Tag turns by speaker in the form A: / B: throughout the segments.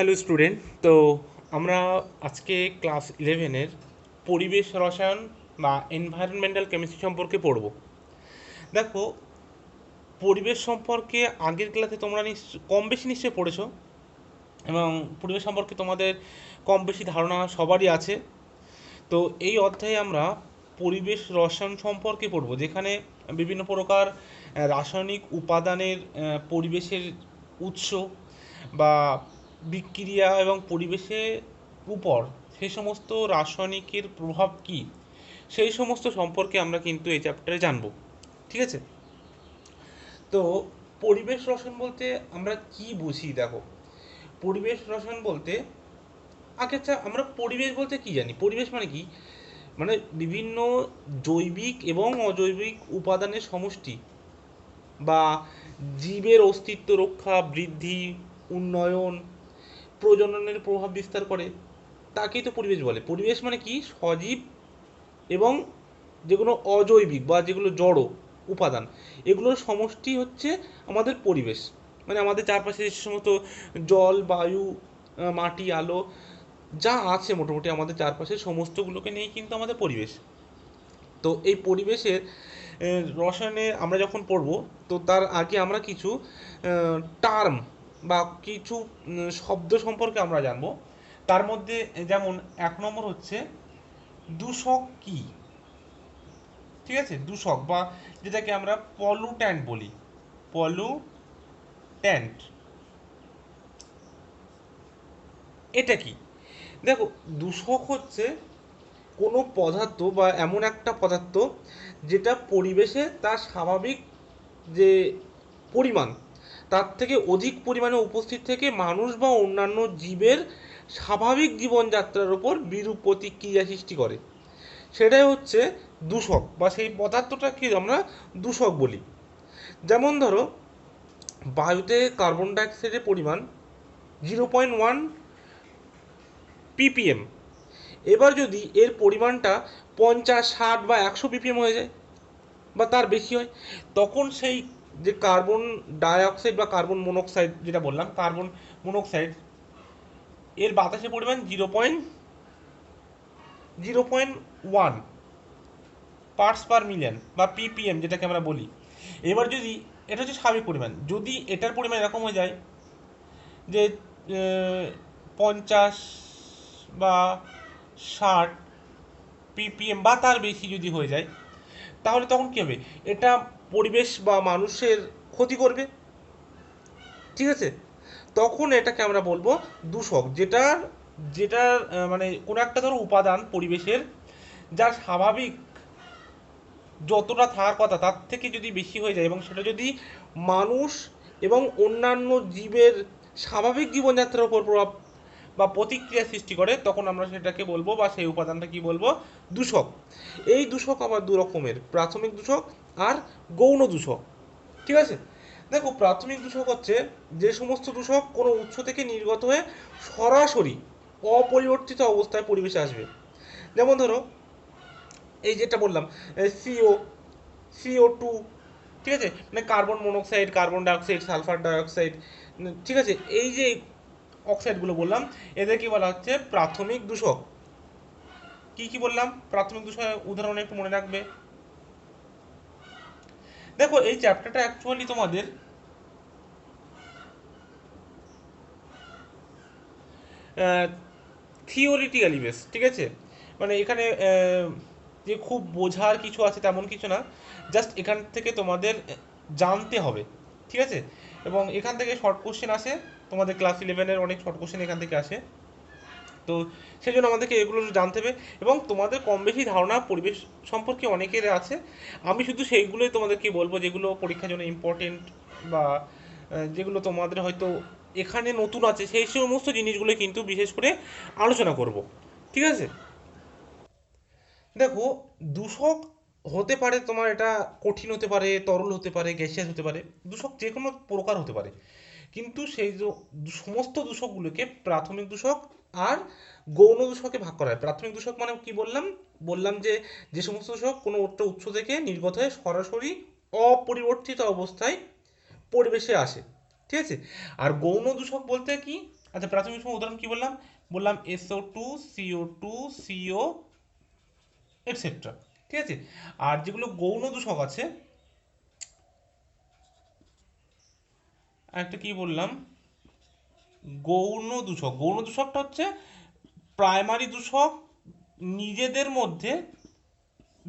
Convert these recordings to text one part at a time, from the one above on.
A: Hello student. তো আমরা আজকে ক্লাস 11-এর পরিবেশ রসায়ন বা এনভায়রনমেন্টাল কেমিস্ট্রি সম্পর্কে পড়ব। দেখো, পরিবেশ সম্পর্কে আগের ক্লাসে তোমরা কম বেশি নিশ্চয়ই পড়েছো, এবং পরিবেশ সম্পর্কে তোমাদের কম বেশি ধারণা সবারই আছে। তো এই অধ্যায়ে আমরা পরিবেশ রসায়ন সম্পর্কে পড়ব, যেখানে বিভিন্ন প্রকার রাসায়নিক উপাদানের পরিবেশের উৎস বা বিক্রিয়া এবং পরিবেশের উপর সেই সমস্ত রাসায়নিকের প্রভাব কী, সেই সমস্ত সম্পর্কে আমরা কিন্তু এই চ্যাপ্টারে জানব। ঠিক আছে? তো পরিবেশ রসায়ন বলতে আমরা কি বুঝি? দেখো, পরিবেশ রসায়ন বলতে আচ্ছা, আমরা পরিবেশ বলতে কি জানি? পরিবেশ মানে কি? মানে বিভিন্ন জৈবিক এবং অজৈবিক উপাদানের সমষ্টি, বা জীবের অস্তিত্ব রক্ষা, বৃদ্ধি, উন্নয়ন, প্রজননের প্রভাব বিস্তার করে, তাকেই তো পরিবেশ বলে। পরিবেশ মানে কি? সজীব এবং যেগুলো অজৈবিক বা যেগুলো জড় উপাদান, এগুলোর সমষ্টি হচ্ছে আমাদের পরিবেশ। মানে আমাদের চারপাশে যে সমস্ত জল, বায়ু, মাটি, আলো যা আছে মোটামুটি আমাদের চারপাশে, সমস্তগুলোকে নিয়েই কিন্তু আমাদের পরিবেশ। তো এই পরিবেশের রসায়নে আমরা যখন পড়ব, তো তার আগে আমরা কিছু টার্ম বা কিছু শব্দ সম্পর্কে আমরা জানব। তার মধ্যে যেমন 1 নম্বর হচ্ছে দূষক কি। ঠিক আছে? দূষক বা যেটাকে আমরা পলুট্যান্ট বলি, পলুট্যান্ট, এটা কি? দেখো, দূষক হচ্ছে কোনো পদার্থ বা এমন একটা পদার্থ যেটা পরিবেশে তার স্বাভাবিক যে পরিমাণ, তার থেকে অধিক পরিমাণে উপস্থিত থেকে মানুষ বা অন্যান্য জীবের স্বাভাবিক জীবনযাত্রার উপর বিরূপ প্রতিক্রিয়া সৃষ্টি করে, সেটাই হচ্ছে দূষক, বা সেই পদার্থটাকে আমরা দূষক বলি। যেমন ধরো, বায়ুতে কার্বন ডাইঅক্সাইডের পরিমাণ 0.1 ppm। এবার যদি এর পরিমাণটা 50, 60 বা 100 ppm হয়ে যায়, বা তার বেশি হয়, তখন সেই যে কার্বন ডাইঅক্সাইড বা কার্বন মনোক্সাইড, যেটা বললাম কার্বন মনোক্সাইড, এর বাতাসের পরিমাণ 0.1 পার্টস পার মিলিয়ন বা ppm যেটাকে আমরা বলি। এবার যদি এটা হচ্ছে স্বাভাবিক পরিমাণ, যদি এটার পরিমাণ এরকম হয়ে যায় যে 50 বা 60 ppm বা তার বেশি যদি হয়ে যায়, তাহলে তখন কী হবে? এটা পরিবেশ বা মানুষের ক্ষতি করবে। ঠিক আছে? তখন এটাকে আমরা বলবো দূষক, যেটার যেটার মানে কোনো একটা ধরো উপাদান পরিবেশের, যার স্বাভাবিক যতটা থাকার কথা তার থেকে যদি বেশি হয়ে যায়, এবং সেটা যদি মানুষ এবং অন্যান্য জীবের স্বাভাবিক জীবনযাত্রার উপর প্রভাব বা প্রতিক্রিয়া সৃষ্টি করে, তখন আমরা সেটাকে বলবো, বা সেই উপাদানটা কি বলবো? দূষক। এই দূষক আবার দু রকমের, প্রাথমিক দূষক আর গৌণ দূষক। ঠিক আছে? দেখো, প্রাথমিক দূষক হচ্ছে যে সমস্ত দূষক কোনো উৎস থেকে নির্গত হয়ে সরাসরি অপরিবর্তিত অবস্থায় পরিবেশে আসবে। যেমন ধরো, এই যেটা বললাম, CO2, ঠিক আছে, মানে carbon monoxide, carbon dioxide, sulphur dioxide, ঠিক আছে, এই যে অক্সাইডগুলো বললাম, এদের কি বলা হচ্ছে? প্রাথমিক দূষক। কি কি বললাম? প্রাথমিক দূষকের উদাহরণ একটু মনে রাখবে। দেখো, এই চ্যাপ্টারটা অ্যাকচুয়ালি তোমাদের থিওরিটিক্যালি বেস। ঠিক আছে? মানে এখানে যে খুব বোঝার কিছু আছে তেমন কিছু না, জাস্ট এখান থেকে তোমাদের জানতে হবে। ঠিক আছে? এবং এখান থেকে শর্ট কোশ্চেন আসে, তোমাদের ক্লাস 11-এর অনেক শর্ট কোশ্চেন এখান থেকে আসে। তো সেই জন্য আমাদেরকে এগুলো জানতে হবে, এবং তোমাদের কম বেশি ধারণা পরিবেশ সম্পর্কে অনেকের আছে। আমি শুধু সেইগুলোই তোমাদেরকে বলবো যেগুলো পরীক্ষার জন্য ইম্পর্টেন্ট, বা যেগুলো তোমাদের হয়তো এখানে নতুন আছে, সেই সমস্ত জিনিসগুলো কিন্তু বিশেষ করে আলোচনা করব। ঠিক আছে? দেখো, দূষক হতে পারে তোমার, এটা কঠিন হতে পারে, তরল হতে পারে, গ্যাসিয়াস হতে পারে, দূষক যে কোনো প্রকার হতে পারে। কিন্তু সেই যে সমস্ত দূষকগুলোকে প্রাথমিক দূষক আর গৌণ দূষকে ভাগ করা হয়। প্রাথমিক দূষক মানে কি বললাম? বললাম যে যে সমস্ত দূষক কোনো একটা উৎস থেকে নির্গত হয়ে সরাসরি অপরিবর্তিত অবস্থায় পরিবেশে আসে। ঠিক আছে? আর গৌণ দূষক বলতে কি? আচ্ছা, প্রাথমিক সমূহ উদাহরণ কি বললাম? বললাম SO2, CO2, CO এটসেট্রা। ঠিক আছে। আর যেগুলো গৌণ দূষক আছে, একটা কি বললাম, গৌণ দূষকটা হচ্ছে প্রাইমারি দূষক নিজেদের মধ্যে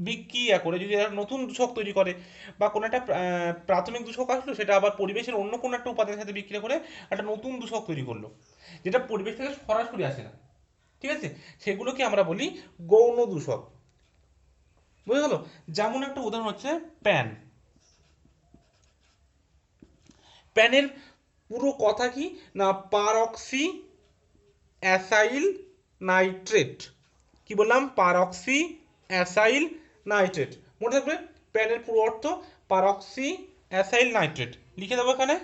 A: বিক্রিয়া করে যদি একটা নতুন দূষক তৈরি করে, বা কোনো একটা প্রাথমিক দূষক আসলো, সেটা আবার পরিবেশের অন্য কোনো একটা উপাদানের সাথে বিক্রিয়া করে একটা নতুন দূষক তৈরি করলো, যেটা পরিবেশ থেকে সরাসরি আসে না। ঠিক আছে, সেগুলোকে আমরা বলি গৌণ দূষক। বুঝে গেল? যেমন একটা উদাহরণ হচ্ছে প্যান। প্যানের পুরো কথা কি না, পারঅক্সি অ্যাসাইল নাইট্রেট। কি বললাম? পারঅক্সি অ্যাসাইল নাইট্রেট। মনে থাকবে প্যানের পুরো অর্থ পারঅক্সি অ্যাসাইল নাইট্রেট। লিখে দেবো এখানে,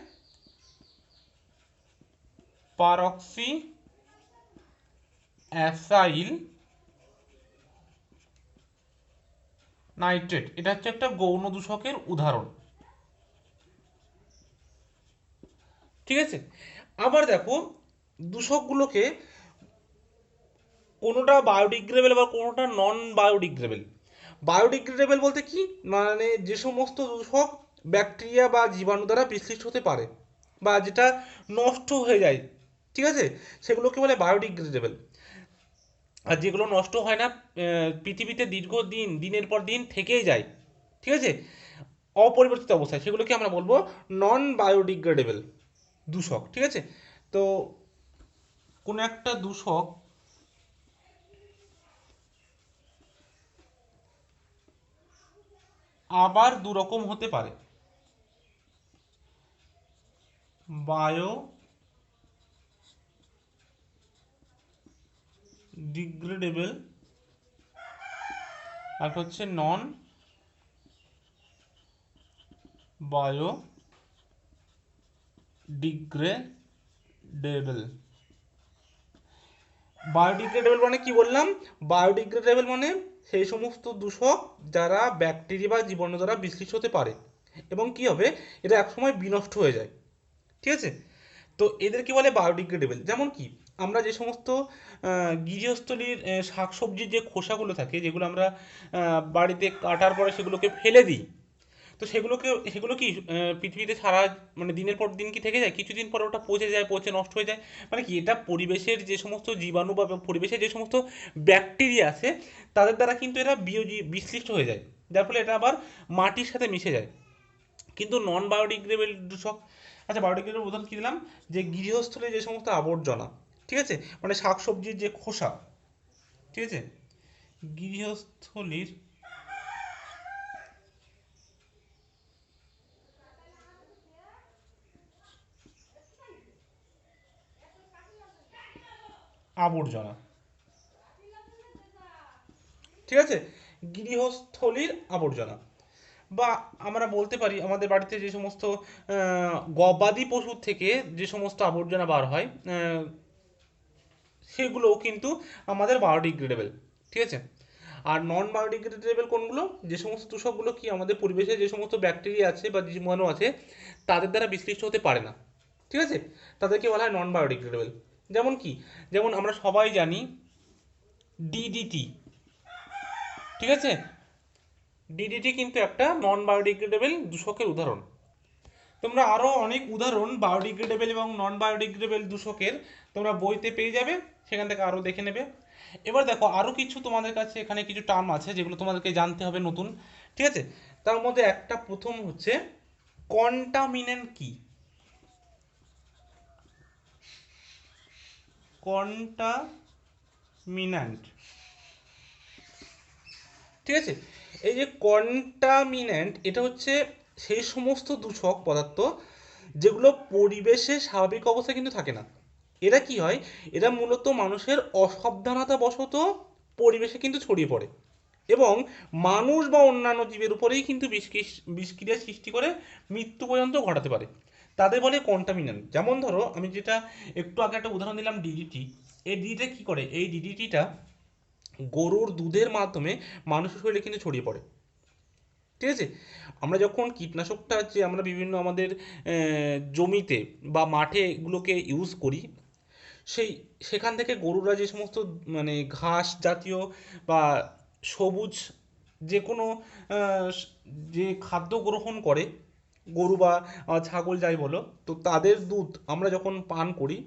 A: পারঅক্সি অ্যাসাইল নাইট্রেট, এটা হচ্ছে একটা গৌণ দূষকের উদাহরণ। ঠিক আছে। আবার দেখো, দূষকগুলোকে কোনোটা বায়োডিগ্রেডেবল বা কোনোটা নন বায়োডিগ্রেডেবল। বায়োডিগ্রেডেবল বলতে কি, মানে যে সমস্ত দূষক ব্যাকটেরিয়া বা জীবাণু দ্বারা বিশ্লিষ্ট হতে পারে বা যেটা নষ্ট হয়ে যায়, ঠিক আছে, সেগুলোকে বলে বায়োডিগ্রেডেবল। আর যেগুলো নষ্ট হয় না, পৃথিবীতে দীর্ঘদিন দিনের পর দিন থেকেই যায়, ঠিক আছে, অপরিবর্তিত অবস্থায়, সেগুলোকে আমরা বলবো নন বায়োডিগ্রেডেবল দূষক। ঠিক আছে। তো কোনো একটা দূষক আবার দুরকম হতে পারে, বায়ো ডিগ্রেডেবল আর হচ্ছে নন বায়ো ডিগ্রেডেবল। বায়োডিগ্রেডেবল মানে কি বললাম? বায়োডিগ্রেডেবল মানে সেই সমস্ত দূষক যারা ব্যাকটেরিয়া বা জীবাণু দ্বারা বিশ্লিষ্ট হতে পারে এবং কি হবে, এটা একসময় বিনষ্ট হয়ে যায়। ঠিক আছে। তো এদেরকে বলে বায়োডিগ্রেডেবল। যেমন কি, আমরা যে সমস্ত গৃহস্থলীর শাকসবজির যে খোসাগুলো থাকে, যেগুলো আমরা বাড়িতে কাটার পরে সেগুলোকে ফেলে দিই, তো সেগুলো কি পৃথিবীতে সারা মানে দিনের পর দিন কি থেকে যায়? কিছুদিন পরে ওটা পচে যায়, পচে নষ্ট হয়ে যায়। মানে কি, এটা পরিবেশের যে সমস্ত জীবাণু বা পরিবেশের যে সমস্ত ব্যাকটেরিয়া আছে, তাদের দ্বারা কিন্তু এরা বিশ্লিষ্ট হয়ে যায়, যার ফলে এটা আবার মাটির সাথে মিশে যায়। কিন্তু নন বায়োডিগ্রেডেবল দূষক, আচ্ছা বায়োডিগ্রেডেবল উদাহরণ কি দিলাম, যে গৃহস্থলে যে সমস্ত আবর্জনা, ঠিক আছে, মানে শাকসবজির যে খোসা, ঠিক আছে, গৃহস্থলীর আবর্জনা, ঠিক আছে, গৃহস্থলীর আবর্জনা, বা আমরা বলতে পারি আমাদের বাড়িতে যে সমস্ত গবাদি পশুর থেকে যে সমস্ত আবর্জনা বার হয়, সেগুলোও কিন্তু আমাদের বায়োডিগ্রেডেবল। ঠিক আছে। আর নন বায়োডিগ্রেডেবল কোনগুলো? যে সমস্ত দূষকগুলো কি আমাদের পরিবেশে যে সমস্ত ব্যাকটেরিয়া আছে বা জীবাণু আছে, তাদের দ্বারা বিশ্লিষ্ট হতে পারে না। ঠিক আছে, তাদেরকে বলা হয় নন বায়োডিগ্রেডেবল। যেমন কি, যেমন আমরা সবাই জানি ডিডিটি। ঠিক আছে, ডিডিটি কিন্তু একটা নন বায়োডিগ্রেডেবল দূষকের উদাহরণ। তোমরা আরও অনেক উদাহরণ বায়োডিগ্রেডেবল এবং নন বায়োডিগ্রেডেবল দূষকের তোমরা বইতে পেয়ে যাবে, সেখান থেকে আরও দেখে নেবে। এবার দেখো, আরও কিছু তোমাদের কাছে এখানে কিছু টার্ম আছে যেগুলো তোমাদেরকে জানতে হবে নতুন। ঠিক আছে। তার মধ্যে একটা প্রথম হচ্ছে কন্টামিনেন্ট। কি কন্টামিন্যান্ট? ঠিক আছে। এই যে কন্টামিন্যান্ট, এটা হচ্ছে সেই সমস্ত দূষক পদার্থ যেগুলো পরিবেশে স্বাভাবিক অবস্থায় কিন্তু থাকে না। এরা কি হয়, এরা মূলত মানুষের অসাবধানতা বশত পরিবেশে কিন্তু ছড়িয়ে পড়ে এবং মানুষ বা অন্যান্য জীবের উপরেই কিন্তু বিষক্রিয়া সৃষ্টি করে মৃত্যু পর্যন্ত ঘটাতে পারে। তাদের বলে কন্টামিনেন্ট। যেমন ধরো, আমি যেটা একটু আগে একটা উদাহরণ দিলাম ডিডিটি। এই ডিডিটা কি করে, এই ডিডিটিটা গরুর দুধের মাধ্যমে মানুষের শরীরে কিন্তু ছড়িয়ে পড়ে। ঠিক আছে। আমরা যখন কীটনাশকটা আমরা বিভিন্ন আমাদের জমিতে বা মাঠে এগুলোকে ইউজ করি, সেই সেখান থেকে গরুরা যে সমস্ত মানে ঘাস জাতীয় বা সবুজ যে কোনো আহ, যে খাদ্য গ্রহণ করে, গরু বা ছাগল যাই বলো, তো তাদের দুধ আমরা যখন পান করি,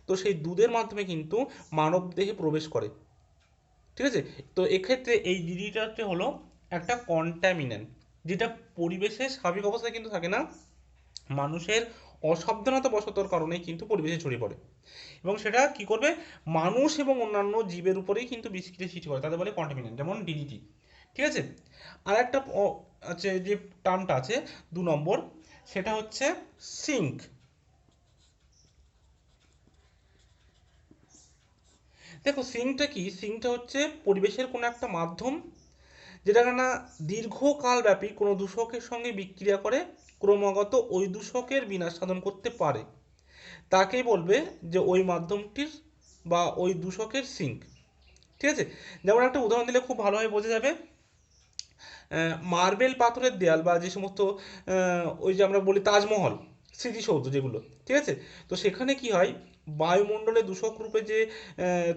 A: তো সেই দুধের মাধ্যমে কিন্তু মানব দেহে প্রবেশ করে। ঠিক আছে? তো এক্ষেত্রে এই ডিডিটাতে হলো একটা কন্টামিনেন্ট, যেটা পরিবেশের স্বাভাবিক অবস্থায় কিন্তু থাকে না, মানুষের অসাবধানতা বশতর কারণে কিন্তু পরিবেশে ছড়িয়ে পড়ে, এবং সেটা কি করবে, মানুষ এবং অন্যান্য জীবের উপরেই কিন্তু বিষক্রিয়া সৃষ্টি করে, তাদের বলে কন্টামিনেন্ট, যেমন ডিডিটি। ঠিক আছে? আর একটা আছে যে টার্মটা আছে 2 নম্বর, সেটা হচ্ছে সিঙ্ক। দেখো সিঙ্কটা কি, সিঙ্কটা হচ্ছে পরিবেশের কোনো একটা মাধ্যম যেটা না দীর্ঘকাল ব্যাপী কোনো দূষকের সঙ্গে বিক্রিয়া করে ক্রমাগত ওই দূষকের বিনাশ সাধন করতে পারে, তাকেই বলবে যে ওই মাধ্যমটির বা ওই দূষকের সিঙ্ক। ঠিক আছে? যেমন একটা উদাহরণ দিলে খুব ভালোভাবে বোঝা যাবে, মার্বেল পাথরের দেয়াল বা যে সমস্ত ওই যে আমরা বলি তাজমহল স্মৃতিসৌধ যেগুলো, ঠিক আছে, তো সেখানে কি হয়, বায়ুমণ্ডলে দূষক রূপে যে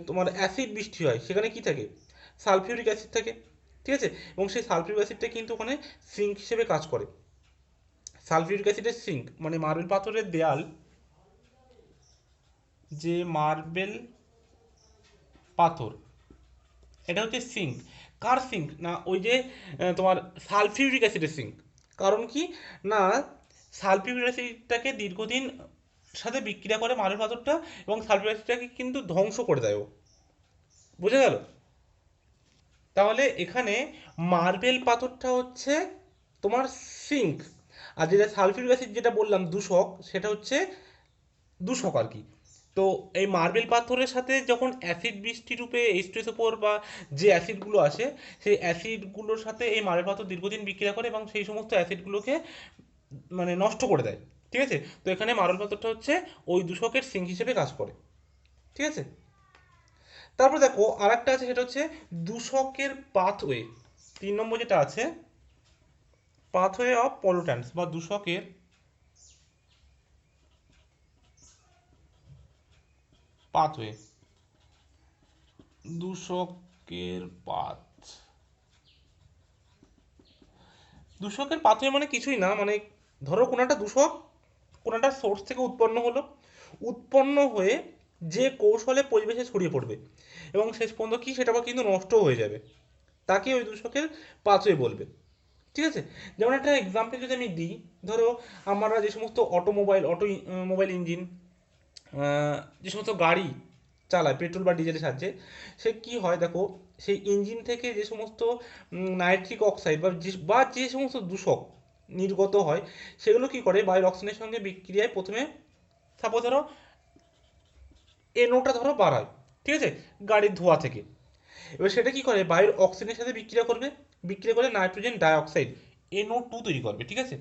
A: তোমার অ্যাসিড বৃষ্টি হয়, সেখানে কি থাকে, সালফিউরিক অ্যাসিড থাকে। ঠিক আছে? এবং সেই সালফিউরিক অ্যাসিডটা কিন্তু ওখানে সিঙ্ক হিসেবে কাজ করে। সালফিউরিক অ্যাসিডের সিঙ্ক মানে মার্বেল পাথরের দেয়াল, যে মার্বেল পাথর, এটা হচ্ছে সিঙ্ক। কার সিঙ্ক না, ওই যে তোমার সালফিউরিক অ্যাসিডের সিঙ্ক। কারণ কি না, সালফিউরিক অ্যাসিডটাকে দীর্ঘদিন সাথে বিক্রিয়া করে মার্বেল পাথরটা, এবং সালফিউরিক অ্যাসিডটাকে কিন্তু ধ্বংস করে দেয় ও। বুঝে গেল? তাহলে এখানে মার্বেল পাথরটা হচ্ছে তোমার সিঙ্ক, আর যেটা সালফিউরিক অ্যাসিড যেটা বললাম দূষক, সেটা হচ্ছে দূষক আর কি। তো এই মার্বেল পাথরের সাথে যখন অ্যাসিড বৃষ্টি রূপে H2SO4 বা যে অ্যাসিডগুলো আসে, সেই অ্যাসিডগুলোর সাথে এই মার্বেল পাথর দীর্ঘদিন বিক্রিয়া করে এবং সেই সমস্ত অ্যাসিডগুলোকে মানে নষ্ট করে দেয়। ঠিক আছে? তো এখানে মার্বেল পাথরটা হচ্ছে ওই দূষকের সিঙ্ক হিসেবে কাজ করে। ঠিক আছে? তারপর দেখো আর একটা আছে, সেটা হচ্ছে দূষকের পাথওয়ে। 3 নম্বর যেটা আছে, পাথওয়ে অফ পলিউট্যান্টস বা দূষকের পাথওয়ে, দূষকের পাথ। দূষকের পাথওয়ে মানে কিছুই না, মানে ধরো কোনো একটা দূষক কোনো একটা সোর্স থেকে উৎপন্ন হলো, উৎপন্ন হয়ে যে কৌশলে পরিবেশে ছড়িয়ে পড়বে এবং শেষ পর্যন্ত কি সেটা আবার কিন্তু নষ্ট হয়ে যাবে, তাকে ওই দূষকের পাথওয়ে বলবে। ঠিক আছে? যেমন একটা এক্সাম্পল যদি আমি দিই, ধরো আমরা যে সমস্ত মোবাইল ইঞ্জিন, যে সমস্ত গাড়ি চালায় পেট্রোল বা ডিজেলের সাহায্যে, সে কি হয় দেখো, সেই ইঞ্জিন থেকে যে সমস্ত নাইট্রিক অক্সাইড বা যে সমস্ত দূষক নির্গত হয়, সেগুলো কি করে বায়ুর অক্সিজেনের সঙ্গে বিক্রিয়ায় প্রথমে সাপোজ ধরো এনওটা ধরো বাড়ায়। ঠিক আছে? গাড়ির ধোঁয়া থেকে। এবার সেটা কি করে বায়ুর অক্সিজেনের সাথে বিক্রিয়া করবে, বিক্রিয়া করে নাইট্রোজেন ডাইঅক্সাইড NO2 তৈরি করবে। ঠিক আছে?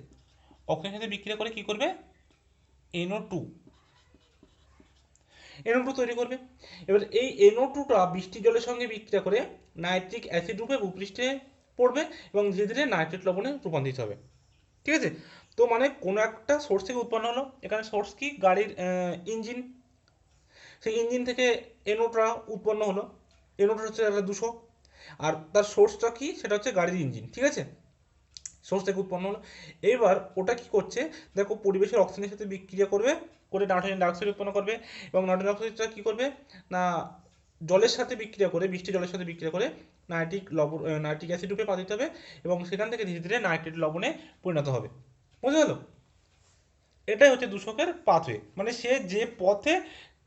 A: অক্সিজেনের সাথে বিক্রিয়া করে কি করবে, NO2 তৈরি করবে। এবার এই NO2টা বৃষ্টি জলের সঙ্গে বিক্রিয়া করে নাইট্রিক অ্যাসিড রূপে ভূপৃষ্ঠে পড়বে এবং ধীরে ধীরে নাইট্রেট লবণে রূপান্তরিত হবে। ঠিক আছে? তো মানে কোনো একটা সোর্স থেকে উৎপন্ন হলো, এখানে সোর্স কি গাড়ির ইঞ্জিন, সেই ইঞ্জিন থেকে এনোটা উৎপন্ন হলো, এনোটা হচ্ছে একটা দূষক, আর তার সোর্সটা কি সেটা হচ্ছে গাড়ির ইঞ্জিন। ঠিক আছে? সোর্স থেকে উৎপন্ন হলো। এইবার ওটা কি করছে দেখো, পরিবেশের অক্সিজেনের সাথে বিক্রিয়া করবে, করে নাইট্রোজেন ডাইঅক্সাইড উৎপন্ন করবে, এবং নাইট্রোজেন ডাইঅক্সাইডটা কি করবে না, জলের সাথে বিক্রিয়া করে, বৃষ্টি জলের সাথে বিক্রিয়া করে নাইট্রিক অ্যাসিড রূপে পাঠিত হবে, এবং সেখান থেকে ধীরে ধীরে নাইট্রেট লবণে পরিণত হবে। বুঝতে গেল? এটাই হচ্ছে দূষকের পাথওয়ে, মানে সে যে পথে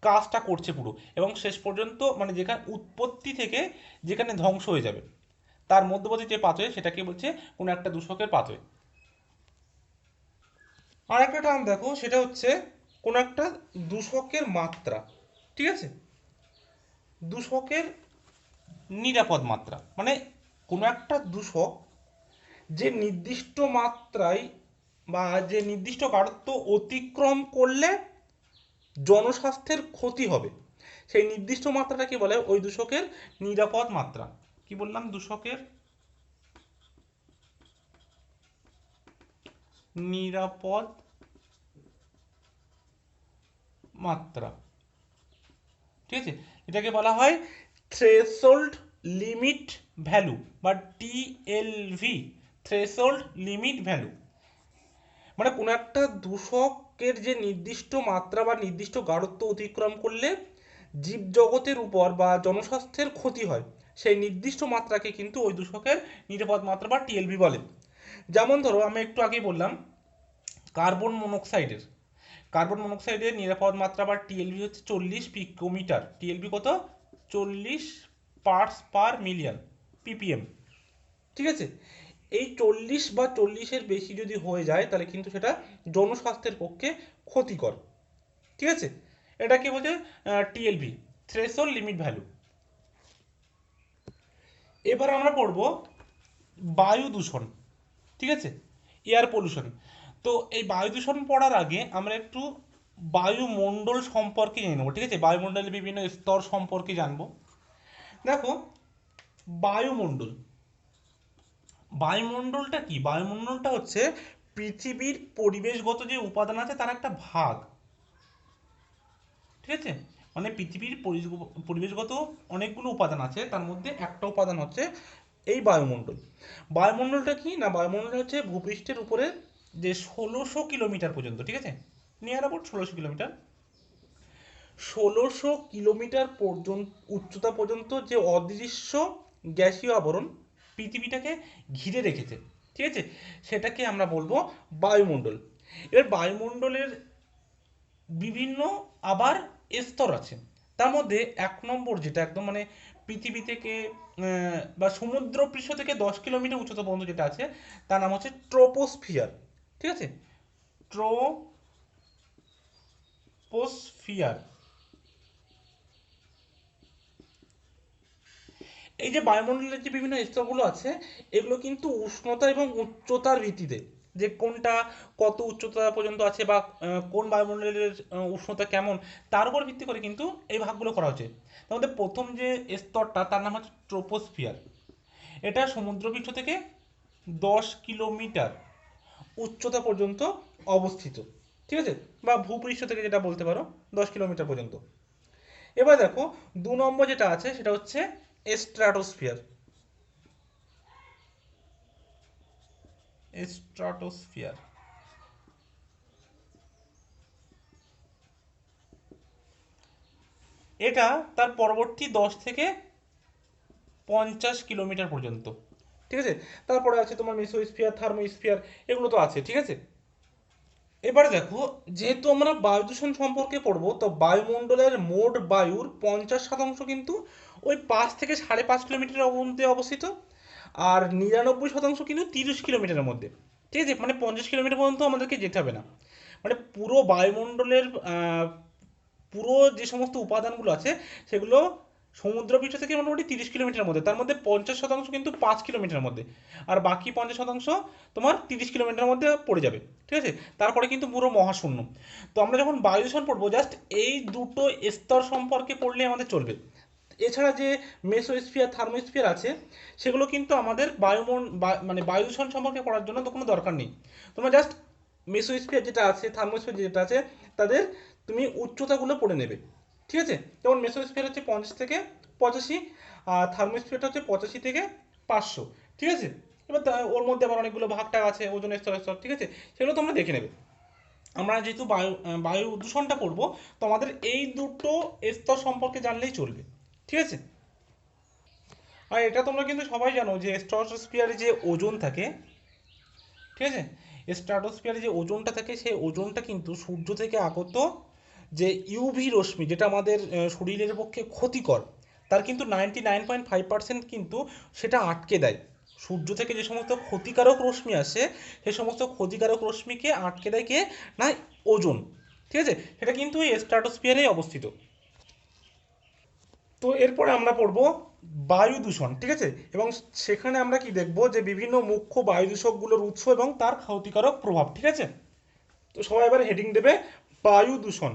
A: কাজটা করছে পুরো, এবং শেষ পর্যন্ত মানে যেখানে উৎপত্তি থেকে যেখানে ধ্বংস হয়ে যাবে, তার মধ্যবর্তী যে পাথওয়ে সেটাকে বলছে কোনো একটা দূষকের পাথওয়ে। আর একটা টার্ম দেখো, সেটা হচ্ছে কোনো একটা দূষকের মাত্রা। ঠিক আছে? দূষকের নিরাপদ মাত্রা মানে কোনো একটা দূষক যে নির্দিষ্ট মাত্রায় বা যে নির্দিষ্ট গাঢ়ত্ব অতিক্রম করলে জনস্বাস্থ্যের ক্ষতি হবে, সেই নির্দিষ্ট মাত্রাটাকে বলে ওই দূষকের নিরাপদ মাত্রা। কি বললাম, দূষকের নিরাপদ মাত্রা। ঠিক আছে, এটাকে বলা হয় থ্রেশহোল্ড লিমিট ভ্যালু বা টিএলভি, থ্রেশহোল্ড লিমিট ভ্যালু। মানে কোনো একটা দূষকের যে নির্দিষ্ট মাত্রা বা নির্দিষ্ট গাঢ়ত্ব অতিক্রম করলে জীবজগতের উপর বা জনস্বাস্থ্যের ক্ষতি হয়, সেই নির্দিষ্ট মাত্রাকে কিন্তু ওই দূষকের নিরাপদ মাত্রা বা টিএলভি বলে। যেমন ধরো আমি একটু আগেই বললাম কার্বন মনোক্সাইডের নিরাপদ মাত্রা বা টিএলভি হচ্ছে 40 পিকোমিটার। টিএলভি কত? 40 পার্টস পার মিলিয়ন, পিপিএম। ঠিক আছে, এই 40 বা 40-এর বেশি যদি হয়ে যায় তাহলে কিন্তু সেটা জনস্বাস্থ্যের পক্ষে ক্ষতিকর। ঠিক আছে, এটা কি বলছে? টিএলভি, থ্রেশহোল্ড লিমিট ভ্যালু। এবার আমরা পড়ব বায়ু দূষণ। ঠিক আছে, এয়ার পলিউশন। তো এই বায়ু দূষণ পড়ার আগে আমরা একটু বায়ুমণ্ডল সম্পর্কে জেনে নেবো। ঠিক আছে, বায়ুমণ্ডলের বিভিন্ন স্তর সম্পর্কে জানবো। দেখো, বায়ুমণ্ডল, বায়ুমণ্ডলটা কি? বায়ুমণ্ডলটা হচ্ছে পৃথিবীর পরিবেশগত যে উপাদান আছে তার একটা ভাগ। ঠিক আছে, মানে পৃথিবীর পরিবেশগত অনেকগুলো উপাদান আছে, তার মধ্যে একটা উপাদান হচ্ছে এই বায়ুমণ্ডল। বায়ুমণ্ডলটা কি না, বায়ুমণ্ডলটা হচ্ছে ভূপৃষ্ঠের উপরে যে 1600 কিলোমিটার পর্যন্ত, ঠিক আছে, নিয়ার অ্যাবাউট 1600 কিলোমিটার, 1600 কিলোমিটার পর্যন্ত উচ্চতা পর্যন্ত যে অদৃশ্য গ্যাসীয় আবরণ পৃথিবীটাকে ঘিরে রেখেছে, ঠিক আছে, সেটাকে আমরা বলবো বায়ুমণ্ডল। এবার বায়ুমণ্ডলের বিভিন্ন আবার স্তর আছে। তার মধ্যে 1 নম্বর যেটা একদম মানে পৃথিবী থেকে বা সমুদ্র পৃষ্ঠ থেকে 10 কিলোমিটার উচ্চতা পর্যন্ত যেটা আছে তার নাম হচ্ছে ট্রোপোস্ফিয়ার। ঠিক আছে, ট্রোপোস্ফিয়ার। এই যে বায়ুমণ্ডলের যে বিভিন্ন স্তরগুলো আছে এগুলো কিন্তু উষ্ণতা এবং উচ্চতার ভিত্তিতে, যে কোনটা কত উচ্চতা পর্যন্ত আছে বা কোন বায়ুমণ্ডলের উষ্ণতা কেমন, তার উপর ভিত্তি করে কিন্তু এই ভাগগুলো করা হচ্ছে। তার মধ্যে প্রথম যে স্তরটা তার নাম হচ্ছে ট্রোপোস্ফিয়ার। এটা সমুদ্রপৃষ্ঠ থেকে 10 কিলোমিটার উচ্চতা পর্যন্ত অবস্থিত। ঠিক আছে, বা ভূপৃষ্ঠ থেকে যেটা বলতে পারো 10 কিলোমিটার পর্যন্ত। এবার দেখো 2 নম্বর যেটা আছে সেটা হচ্ছে স্ট্রাটোস্ফিয়ার। স্ট্রাটোস্ফিয়ার এটা তার পরবর্তী 10 থেকে 50 কিলোমিটার পর্যন্ত। ঠিক আছে, তারপরে আছে তোমার মেসোস্ফিয়ার, থার্মোস্ফিয়ার, এগুলো তো আছে। ঠিক আছে, এবার দেখো, যেহেতু আমরা বায়ু দূষণ সম্পর্কে পড়বো তো বায়ুমণ্ডলের মোট বায়ুর 50% কিন্তু ওই 5 থেকে 5.5 কিলোমিটারের মধ্যে অবস্থিত, আর 99% কিন্তু 30 কিলোমিটারের মধ্যে। ঠিক আছে, মানে 50 কিলোমিটার পর্যন্ত আমাদেরকে যেতে হবে না। মানে পুরো বায়ুমণ্ডলের পুরো যে সমস্ত উপাদানগুলো আছে সেগুলো সমুদ্রপৃষ্ঠ থেকে মোটামুটি 30 কিলোমিটারের মধ্যে, তার মধ্যে 50% কিন্তু 5 কিলোমিটারের মধ্যে, আর বাকি 50% তোমার 30 কিলোমিটারের মধ্যে পড়ে যাবে। ঠিক আছে, তারপরে কিন্তু পুরো মহাশূন্য। তো আমরা যখন বায়ু দূষণ পড়বো জাস্ট এই দুটো স্তর সম্পর্কে পড়লে আমাদের চলবে। এছাড়া যে মেসোস্ফিয়ার, থার্মোস্ফিয়ার আছে সেগুলো কিন্তু আমাদের মানে বায়ু দূষণ সম্পর্কে পড়ার জন্য তো কোনো দরকার নেই। তোমরা জাস্ট মেসোস্ফিয়ার যেটা আছে, থার্মোস্ফিয়ার যেটা আছে, তাদের তুমি উচ্চতাগুলো পড়ে নেবে। ঠিক আছে, যেমন মেসোস্ফিয়ার হচ্ছে 50 থেকে 85, আর থার্মোস্ফিয়ারটা হচ্ছে 85 থেকে 500। ঠিক আছে, এবার ওর মধ্যে আবার অনেকগুলো ভাগটা আছে, ওজন স্তর স্তর, ঠিক আছে, সেগুলো তোমরা দেখে নেবে। আমরা যেহেতু বায়ু দূষণটা পড়বো তো আমাদের এই দুটো স্তর সম্পর্কে জানলেই চলবে। ঠিক আছে, আর এটা তোমরা কিন্তু সবাই জানো যে স্ট্রাটোস্ফিয়ারে যে ওজোন থাকে, ঠিক আছে, স্ট্রাটোস্ফিয়ারে যে ওজোনটা থাকে সেই ওজোনটা কিন্তু সূর্য থেকে আগত যে ইউভি রশ্মি, যেটা আমাদের শরীরের পক্ষে ক্ষতিকর, তার কিন্তু 99.5% কিন্তু সেটা আটকে দেয়। সূর্য থেকে যে সমস্ত ক্ষতিকারক রশ্মি আসে সেই সমস্ত ক্ষতিকারক রশ্মিকে আটকে দেয় কে না, ওজোন। ঠিক আছে, সেটা কিন্তু এই স্ট্রাটোস্ফিয়ারেই অবস্থিত। তো এরপরে আমরা পড়বো বায়ু দূষণ। ঠিক আছে, এবং সেখানে আমরা কি দেখবো যে বিভিন্ন মুখ্য বায়ু দূষকগুলোর উৎস এবং তার ক্ষতিকারক প্রভাব। ঠিক আছে, তো সবাই এবার হেডিং দেবে বায়ু দূষণ।